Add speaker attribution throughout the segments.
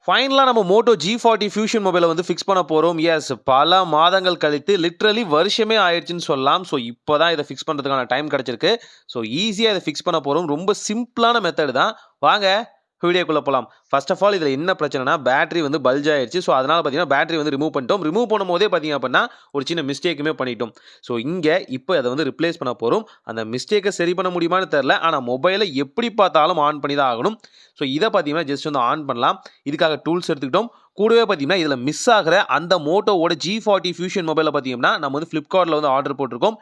Speaker 1: ஃபைனலா நம்ம Moto G40 Fusion மொபைல வந்து ஃபிக்ஸ் பண்ண போறோம். எஸ், பல மாதங்கள் கழித்து லிட்டரலி வருஷமே ஆயிடுச்சுன்னு சொல்லலாம். ஸோ இப்போ தான் இத ஃபிக்ஸ் பண்றதுக்கான டைம் கிடைச்சிருக்கு. ஸோ ஈஸியா இத ஃபிக்ஸ் பண்ண போறோம். ரொம்ப சிம்பிளான மெத்தட் தான். வாங்க வீடியோக்குள்ள போலாம். ஃபர்ஸ்ட் ஆஃப் ஆல் இதுல என்ன பிரச்சனைனா பேட்டரி வந்து பல்ஜ் ஆயிடுச்சு. ஸோ அதனால பார்த்தீங்கன்னா பேட்டரி வந்து ரிமூவ் பண்ணிட்டோம். ரிமூவ் பண்ணும்போதே பார்த்தீங்க அப்படின்னா ஒரு சின்ன மிஸ்டேக்குமே பண்ணிட்டோம். ஸோ இங்க இப்போ அத வந்து ரிப்ளேஸ் பண்ண போறோம். அந்த மிஸ்டேக்க சரி பண்ண முடியுமான்னு தெரியல. ஆனா மொபைல எப்படி பார்த்தாலும் ஆன் பண்ணி தான் ஆகணும். ஸோ இத பார்த்தீங்கன்னா ஜஸ்ட் வந்து ஆன் பண்ணலாம். இதுக்காக டூல்ஸ் எடுத்துக்கிட்டோம். கூடவே பார்த்தீங்கன்னா இதுல மிஸ் ஆகுற அந்த மோட்டோவோட G40 Fusion மொபைல பார்த்தீங்கன்னா நம்ம வந்து Flipkartல வந்து ஆர்டர் போட்டிருக்கோம்.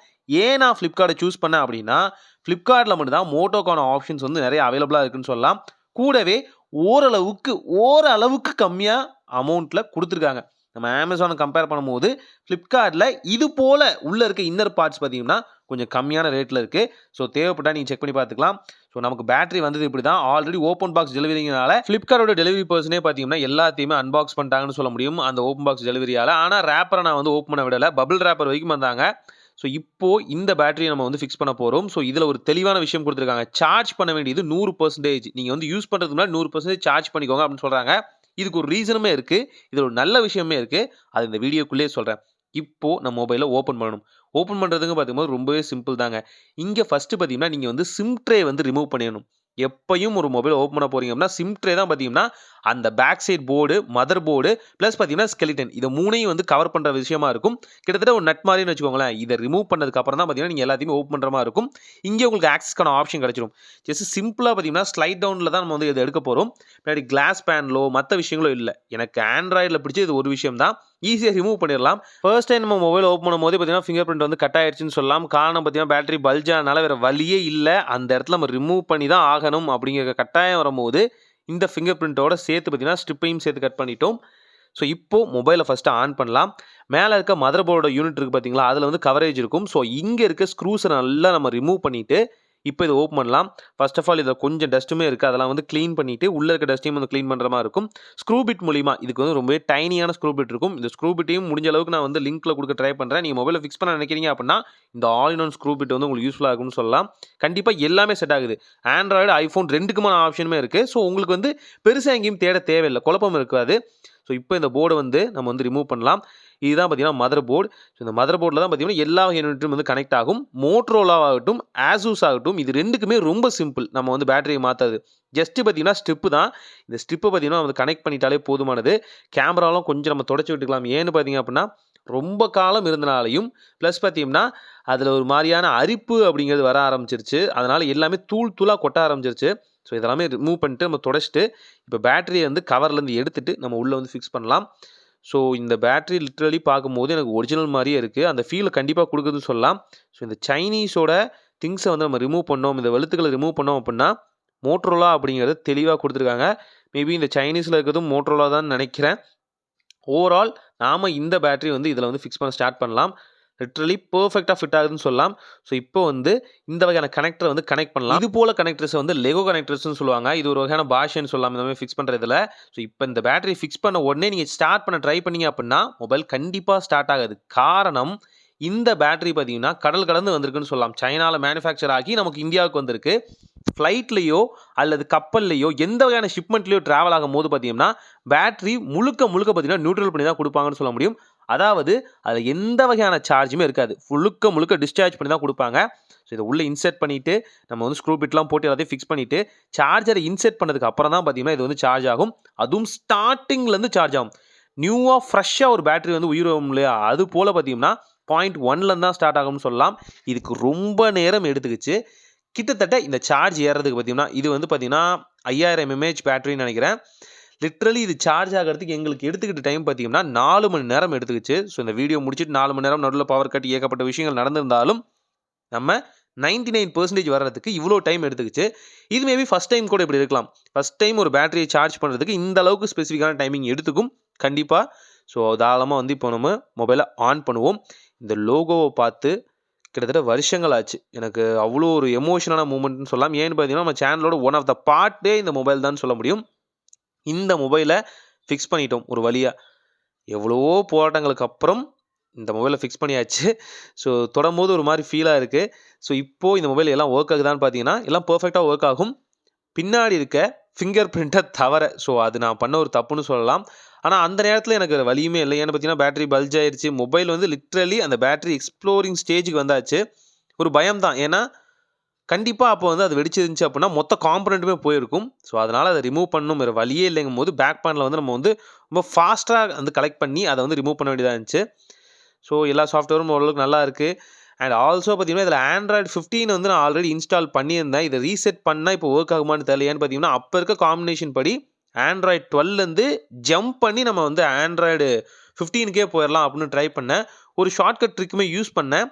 Speaker 1: ஏன் நான் Flipkartஐ சூஸ் பண்ணேன் அப்படின்னா Flipkartல மட்டும் தான் மோட்டோக்கான ஆப்ஷன்ஸ் வந்து நிறைய அவைலபிளா இருக்குன்னு சொல்லலாம். கூடவே ஓரளவுக்கு கம்மியா அமௌண்ட்ல குடுத்துருக்காங்க. நம்ம Amazon கம்பேர் பண்ணும்போது Flipkartல இது போல உள்ள இருக்க இன்னர் பார்ட்ஸ் பார்த்தீங்கன்னா கொஞ்சம் கம்மியான ரேட்ல இருக்கு. ஸோ தேவைப்பட்டா நீங்க செக் பண்ணி பார்த்துக்கலாம். ஸோ நமக்கு பேட்டரி வந்தது இப்படி தான். ஆல்ரெடி ஓப்பன் பாக்ஸ் டெலிவரிங்கிறனால Flipkartோட டெலிவரி பெர்சனே பார்த்தீங்கன்னா எல்லாத்தையுமே அன்பாக்ஸ் பண்ணிட்டாங்கன்னு சொல்ல முடியும். அந்த ஓப்பன் பாக்ஸ் டெலிவரியால. ஆனா ரேப்பர நான் வந்து ஓப்பன் பண்ண விடல. பபிள் ரேப்பர் வரைக்கும் வந்தாங்க. ஸோ இப்போ இந்த பேட்டரியை நம்ம வந்து ஃபிக்ஸ் பண்ண போறோம். ஸோ இதுல ஒரு தெளிவான விஷயம் கொடுத்துருக்காங்க. சார்ஜ் பண்ண வேண்டியது 100%. நீங்க வந்து யூஸ் பண்றதுக்கு முன்னாடி 100% சார்ஜ் பண்ணிக்கோங்க அப்படின்னு சொல்றாங்க. இதுக்கு ஒரு ரீசனுமே இருக்கு. இதுல ஒரு நல்ல விஷயமே இருக்கு. அது இந்த வீடியோக்குள்ளேயே சொல்றேன். இப்போ நம்ம மொபைல ஓப்பன் பண்ணணும். ஓப்பன் பண்றதுக்கு பார்க்கும்போது ரொம்பவே சிம்பிள் தாங்க. இங்க ஃபர்ஸ்ட் பார்த்தீங்கன்னா நீங்க வந்து சிம் ட்ரே வந்து ரிமூவ் பண்ணிடணும். எப்பயும் ஒரு மொபைல் ஓப்பன் பண்ண போறீங்க அப்படின்னா சிம் ட்ரே தான் பார்த்தீங்கன்னா அந்த back side board, mother board plus பார்த்தீங்கன்னா ஸ்கெலிட்டன் இத மூணையும் வந்து கவர் பண்ற விஷயமா இருக்கும். கிட்டத்தட்ட ஒரு நட் மாதிரின்னு வச்சுக்கோங்களேன். இத ரிமூவ் பண்ணதுக்கு அப்புறம் தான் பார்த்தீங்கன்னா நீங்க எல்லாத்தையுமே ஓப்பன் பண்ற மாதிரி இருக்கும். இங்கே உங்களுக்கு ஆக்சஸ்க்கான ஆப்ஷன் கிடைச்சிடும். ஜஸ்ட் சிம்பிளா பார்த்தீங்கன்னா ஸ்லைட் டவுன்ல தான் நம்ம வந்து இத எடுக்க போறோம். பின்னாடி கிளாஸ் பேனலோ மத்த விஷயங்களோ இல்ல. எனக்கு ஆண்ட்ராய்டுல பிடிச்சது இது ஒரு விஷயம் தான். ஈஸியா ரிமூவ் பண்ணிடலாம். ஃபர்ஸ்ட் டைம் நம்ம மொபைல் ஓப்பன் பண்ணும்போது பார்த்தீங்கன்னா ஃபிங்கர் பிரிண்ட் வந்து கட் ஆயிடுச்சுன்னு சொல்லலாம். காரணம் பார்த்தீங்கன்னா பேட்டரி பல்ஜ் ஆனனால வேற வழியே இல்ல. அந்த இடத்துல நம்ம ரிமூவ் பண்ணி தான் ஆகணும் அப்படிங்கிற கட்டாயம் வரும்போது இந்த ஃபிங்கர் பிரிண்டோட சேர்த்து பார்த்தீங்கன்னா ஸ்ட்ரிப்பையும் சேர்த்து கட் பண்ணிட்டோம். ஸோ இப்போ மொபைலை ஃபர்ஸ்ட் ஆன் பண்ணலாம். மேலே இருக்க மதர் போர்டோட யூனிட் இருக்கு பார்த்தீங்களா, அதில் வந்து கவரேஜ் இருக்கும். ஸோ இங்கே இருக்க ஸ்க்ரூஸை நல்லா நம்ம ரிமூவ் பண்ணிட்டு இப்போ இதை ஓப்பன் பண்ணலாம். ஃபர்ஸ்ட் ஆஃப் ஆல் இதில் கொஞ்சம் டஸ்ட்டுமே இருக்குது. அதெல்லாம் வந்து க்ளீன் பண்ணிவிட்டு உள்ளே இருக்க டஸ்ட்டையும் வந்து க்ளீன் பண்ணுற மாதிரி இருக்கும். ஸ்க்ரூ பிட் மூலிமா இதுக்கு வந்து ரொம்பவே டைனியான ஸ்க்ரூ பிட் இருக்கும். இந்த ஸ்க்ரூ பிட்டையும் முடிஞ்ச அளவுக்கு நான் வந்து லிங்க்கில் கொடுக்க ட்ரை பண்ணுறேன். நீங்கள் மொபைலை ஃபிக்ஸ் பண்ண நினைக்கிறீங்க அப்படின்னா இந்த all in one screw bit வந்து உங்களுக்கு யூஸ்ஃபுல்லாக இருக்கும்னு சொல்லலாம். கண்டிப்பாக எல்லாமே செட் ஆகுது. ஆண்ட்ராய்டு, ஐஃபோன் ரெண்டுக்குமான ஆப்ஷனுமே இருக்குது. ஸோ உங்களுக்கு வந்து பெருசாக எங்கேயும் தேட தேவையில்லை, குழப்பம் இருக்காது. ஸோ இப்போ இந்த போர்டை வந்து நம்ம வந்து ரிமூவ் பண்ணலாம். இதுதான் பார்த்தீங்கன்னா மதர் போர்டு. ஸோ இந்த மதர் போர்டில் தான் பார்த்தீங்கன்னா எல்லா யூனிட்டும் வந்து கனெக்ட் ஆகும். மோட்டோரோலா ஆகட்டும், ஆசூஸ் ஆகட்டும், இது ரெண்டுக்குமே ரொம்ப சிம்பிள். நம்ம வந்து பேட்டரியை மாற்றது ஜஸ்ட் பார்த்தீங்கன்னா ஸ்ட்ரிப்பு தான். இந்த ஸ்ட்ரிப்பை பார்த்தீங்கன்னா வந்து கனெக்ட் பண்ணிட்டாலே போதுமானது. கேமராலாம் கொஞ்சம் நம்ம தொடச்சி விட்டுக்கலாம். ஏன்னு பார்த்தீங்க அப்படின்னா ரொம்ப காலம் இருந்தனாலையும் ப்ளஸ் பார்த்தீங்கன்னா அதில் ஒரு மாதிரியான அரிப்பு அப்படிங்கிறது வர ஆரம்பிச்சிருச்சு. அதனால் எல்லாமே தூள் தூளாக கொட்ட ஆரம்பிச்சிருச்சு. ஸோ இதெல்லாமே ரிமூவ் பண்ணிட்டு நம்ம தொடச்சிட்டு இப்போ பேட்டரியை வந்து கவர்லேருந்து எடுத்துட்டு நம்ம உள்ளே வந்து ஃபிக்ஸ் பண்ணலாம். ஸோ இந்த பேட்டரி லிட்ரலி பார்க்கும்போது எனக்கு ஒரிஜினல் மாதிரியே இருக்குது. அந்த ஃபீலை கண்டிப்பாக கொடுக்குதுன்னு சொல்லலாம். ஸோ இந்த சைனீஸோட திங்ஸை வந்து நம்ம ரிமூவ் பண்ணோம், இந்த வெளுத்துக்களை ரிமூவ் பண்ணோம் அப்படின்னா மோட்டோரோலா அப்படிங்கிறது தெளிவாக கொடுத்துருக்காங்க. மேபி இந்த சைனீஸில் இருக்கிறதும் மோட்டோரோலா தான் நினைக்கிறேன். ஓவரால் நாம் இந்த பேட்டரி வந்து இதில் வந்து ஃபிக்ஸ் பண்ண ஸ்டார்ட் பண்ணலாம். லிட்ரலி பெர்ஃபெக்டாக ஃபிட் ஆகுதுன்னு சொல்லலாம். ஸோ இப்போ வந்து இந்த வகையான கனெக்டரை வந்து கனெக்ட் பண்ணலாம். இது போல கனெக்டர்ஸ் வந்து லெகோ கனெக்டர்ஸ்னு சொல்லுவாங்க. இது ஒரு வகையான பாஷைன்னு சொல்லலாம் இந்த மாதிரி ஃபிக்ஸ் பண்ணுறதுல. ஸோ இப்போ இந்த பேட்டரி ஃபிக்ஸ் பண்ண உடனே நீங்கள் ஸ்டார்ட் பண்ண ட்ரை பண்ணீங்க அப்படின்னா மொபைல் கண்டிப்பாக ஸ்டார்ட் ஆகாது. காரணம் இந்த பேட்டரி பார்த்தீங்கன்னா கடல் கடந்து வந்திருக்குன்னு சொல்லலாம். சைனாவில் மேனுஃபேக்சர் ஆகி நமக்கு இந்தியாவுக்கு வந்திருக்கு. ஃப்ளைட்லேயோ அல்லது கப்பல்லையோ எந்த வகையான ஷிப்மெண்ட்லையோ ட்ராவல் ஆகும் போது பார்த்தீங்கன்னா பேட்டரி முழுக்க பார்த்தீங்கன்னா நியூட்ரல் பண்ணி தான் கொடுப்பாங்கன்னு சொல்ல முடியும். அதாவது அதில் எந்த வகையான சார்ஜுமே இருக்காது. முழுக்க டிஸ்சார்ஜ் பண்ணி தான் கொடுப்பாங்க. ஸோ இதை உள்ளே இன்செர்ட் பண்ணிவிட்டு நம்ம வந்து ஸ்க்ரூ பிட்லாம் போட்டு எல்லாத்தையும் ஃபிக்ஸ் பண்ணிவிட்டு சார்ஜரை இன்செர்ட் பண்ணதுக்கு அப்புறம் தான் பார்த்தீங்கன்னா இது வந்து சார்ஜ் ஆகும். அதுவும் ஸ்டார்டிங்லேருந்து சார்ஜ் ஆகும். நியூவாக ஃப்ரெஷ்ஷாக ஒரு பேட்டரி வந்து உயிரும் இல்லையா, அது போல் பார்த்தீங்கன்னா 0.1லேருந்து தான் ஸ்டார்ட் ஆகும்னு சொல்லலாம். இதுக்கு ரொம்ப நேரம் எடுத்துக்கிச்சு. கிட்டத்தட்ட இந்த சார்ஜ் ஏறதுக்கு பார்த்தீங்கன்னா இது வந்து பார்த்தீங்கன்னா 5000 mAh பேட்டரின்னு நினைக்கிறேன். லிட்ரலி இது சார்ஜ் ஆகிறதுக்கு எங்களுக்கு எடுத்துக்கிட்ட டைம் பார்த்தீங்கன்னா 4 மணி நேரம் எடுத்துக்கிச்சு. ஸோ இந்த வீடியோ முடிச்சுட்டு 4 மணி நேரம் நடுவில் பவர் கட் ஏகப்பட்ட விஷயங்கள் நடந்திருந்தாலும் நம்ம 99% வர்றதுக்கு இவ்வளோ டைம் எடுத்துக்கிச்சு. இது மேபி ஃபஸ்ட் டைம் கூட இப்படி இருக்கலாம். ஃபஸ்ட் டைம் ஒரு பேட்டரியை சார்ஜ் பண்ணுறதுக்கு இந்த அளவுக்கு ஸ்பெசிஃபிக்கான டைமிங் எடுத்துக்கும் கண்டிப்பாக. ஸோ தாராளமாக வந்து இப்போ நம்ம மொபைலை ஆன் பண்ணுவோம். இந்த லோகோவை பார்த்து கிட்டத்தட்ட வருஷங்கள் ஆச்சு. எனக்கு அவ்வளோ ஒரு எமோஷனான மூமெண்ட்னு சொல்லலாம். ஏன்னு பார்த்தீங்கன்னா நம்ம சேனலோட ஒன் ஆஃப் த பார்ட்டே இந்த மொபைல் தான் சொல்ல முடியும். இந்த மொபைலை ஃபிக்ஸ் பண்ணிட்டோம் ஒரு வழியாக. எவ்வளவோ போராட்டங்களுக்கு அப்புறம் இந்த மொபைலை ஃபிக்ஸ் பண்ணியாச்சு. ஸோ தொடும்போது ஒரு மாதிரி ஃபீலாக இருக்குது. ஸோ இப்போது இந்த மொபைல் எல்லாம் ஒர்க் ஆகுதான்னு பார்த்தீங்கன்னா எல்லாம் பர்ஃபெக்டாக ஒர்க் ஆகும். பின்னாடி இருக்க ஃபிங்கர் பிரிண்ட்டை தவிர. ஸோ அது நான் பண்ண ஒரு தப்புன்னு சொல்லலாம். ஆனால் அந்த நேரத்தில் எனக்கு வேறு வழியுமே இல்லை. ஏன்னு பார்த்தீங்கன்னா பேட்டரி பல்ஜ் ஆயிடுச்சு. மொபைல் வந்து லிட்ரலி அந்த பேட்டரி எக்ஸ்ப்ளோரிங் ஸ்டேஜுக்கு வந்தாச்சு. ஒரு பயம் தான். ஏன்னா கண்டிப்பாக அப்போ வந்து அது வெடிச்சிருந்துச்சு அப்படின்னா மொத்த காம்பனண்ட்டுமே போயிருக்கும். ஸோ அதனால் அதை ரிமூவ் பண்ணணும் வேறு வழியே இல்லைங்கும் போது பேக் பேனலில் வந்து நம்ம வந்து ரொம்ப ஃபாஸ்ட்டாக வந்து கலெக்ட் பண்ணி அதை வந்து ரிமூவ் பண்ண வேண்டியதாக இருந்துச்சு. ஸோ எல்லா சாஃப்ட்வேரும் ஓரளவுக்கு நல்லா இருக்குது. அண்ட் ஆல்சோ பார்த்தீங்கன்னா இதில் ஆண்ட்ராய்டு 15 வந்து நான் ஆல்ரெடி இன்ஸ்டால் பண்ணியிருந்தேன். இதை ரீசெட் பண்ணால் இப்போ ஒர்க் ஆகுமான்னு தெரியல. ஏன்னு பார்த்தீங்கன்னா அப்போ இருக்க காம்பினேஷன் படி ஆண்ட்ராய்டு 12லேருந்து ஜம்ப் பண்ணி நம்ம வந்து ஆண்ட்ராய்டு 15க்கே போயிடலாம் அப்படின்னு ட்ரை பண்ணேன். ஒரு ஷார்ட்கட் ட்ரிக்குமே யூஸ் பண்ணேன்.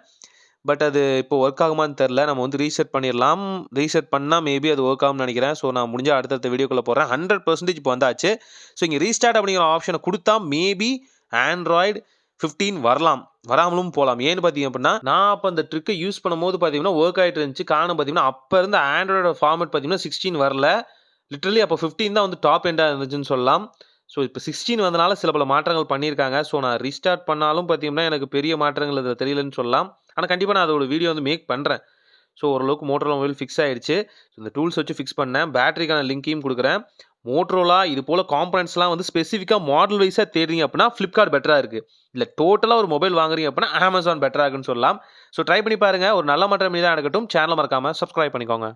Speaker 1: பட் அது இப்போ ஒர்க் ஆகுமான்னு தெரில. நம்ம வந்து ரீசெட் பண்ணிடலாம். ரீசெட் பண்ணால் மேபி அது ஒர்க் ஆகும்னு நினைக்கிறேன். ஸோ நான் முடிஞ்ச அடுத்தடுத்த வீடியோக்குள்ளே போடுறேன். 100% இப்போ வந்தாச்சு. ஸோ இங்கே ரீஸ்டார்ட் அப்படிங்கிற ஆப்ஷனை கொடுத்தா மேபி ஆண்ட்ராய்டு 15 வரலாம். வராமலும் போகலாம். ஏன்னு பார்த்தீங்க அப்படின்னா நான் அப்போ அந்த ட்ரிக்கை யூஸ் பண்ணும்போது பார்த்தீங்கன்னா ஒர்க் ஆகிட்டு இருந்துச்சு. காரணம் பார்த்தீங்கன்னா அப்போ இருந்த ஆண்ட்ராய்டோட ஃபார்மேட் பார்த்தீங்கன்னா 16 வரல. லிட்டரலி அப்போ 15 தான் வந்து டாப் எண்டாக இருந்துச்சுன்னு சொல்லலாம். ஸோ இப்போ 16 வந்தனால சில பல மாற்றங்கள் பண்ணியிருக்காங்க. ஸோ நான் ரீஸ்டார்ட் பண்ணாலும் பார்த்தீங்கன்னா எனக்கு பெரிய மாற்றங்கள் இதில் தெரியலன்னு சொல்லலாம். ஆனால் கண்டிப்பாக நான் அதோட வீடியோ வந்து மேக் பண்ணுறேன். ஸோ ஓரளவுக்கு மோட்டரோலா மொபைல் ஃபிக்ஸ் ஆயிடுச்சு. ஸோ இந்த டூல்ஸ் வச்சு ஃபிக்ஸ் பண்ணேன். பேட்டரிக்கான லிங்கையும் கொடுக்குறேன். மோட்டரோலா இது போல் காம்பனன்ட்ஸ்லாம் வந்து ஸ்பெசிஃபிக்காக மாடல் வைஸாக தேடுறீங்க அப்படின்னா ஃப்ளிப்கார்ட் பெட்டராக இருக்குது. இல்லை டோட்டலாக ஒரு மொபைல் வாங்குறீங்க அப்படின்னா அமேசான் பெட்டராக இருக்குன்னு சொல்லலாம். ஸோ ட்ரை பண்ணி பாருங்கள். ஒரு நல்ல மாற்றம் தான் நடக்கட்டும். சேனலை மறக்காமல் சப்ஸ்கிரைப் பண்ணிக்கோங்க.